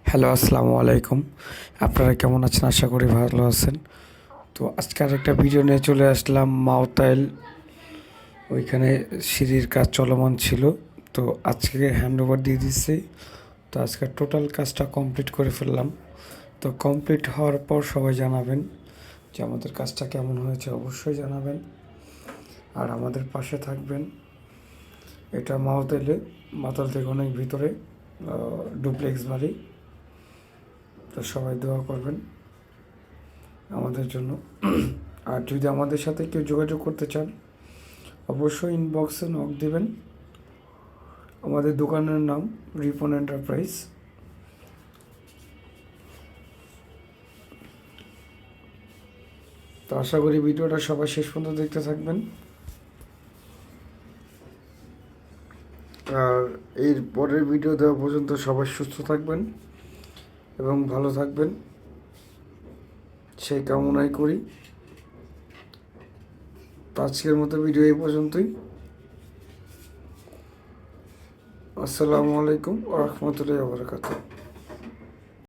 Hello, আসসালামু আলাইকুম। আপনারা কেমন আছেন? আশা করি ভালো আছেন। তো আজকে আরেকটা ভিডিও নিয়ে চলে আসলাম মাওতাইল। ওইখানে সিঁড়ির কাজ চলমান ছিল। তো আজকে হ্যান্ড ওভার দিয়ে দিচ্ছি। তো আজকে টোটাল কাজটা কমপ্লিট করে ফেললাম। তো কমপ্লিট হওয়ার পর সবাই জানাবেন যে আমাদের কাজটা কেমন হয়েছে, অবশ্যই জানাবেন। আর আমাদের পাশে থাকবেন। এটা মাওতাইলে, মাতাল থেকে অনেক ভিতরে, ডুপ্লেক্স বাড়ি। তো সবাই দোয়া করবেন আমাদের জন্য। আর যদি আমাদের সাথে কেউ যোগাযোগ করতে চান, অবশ্যই ইনবক্সে নক দেবেন। আমাদের দোকানের নাম রিপন এন্টারপ্রাইজ। তো আশা করি ভিডিওটা সবাই শেষ পর্যন্ত দেখতে থাকবেন। আর এর পরের ভিডিও দেওয়া পর্যন্ত সবাই সুস্থ থাকবেন এবং ভালো থাকবেন, সেই কামনাই করি। তো আজকের মতো ভিডিও এই পর্যন্তই। আসসালামু আলাইকুম ওয়া রাহমাতুল্লাহি ওয়া বারাকাতুহু।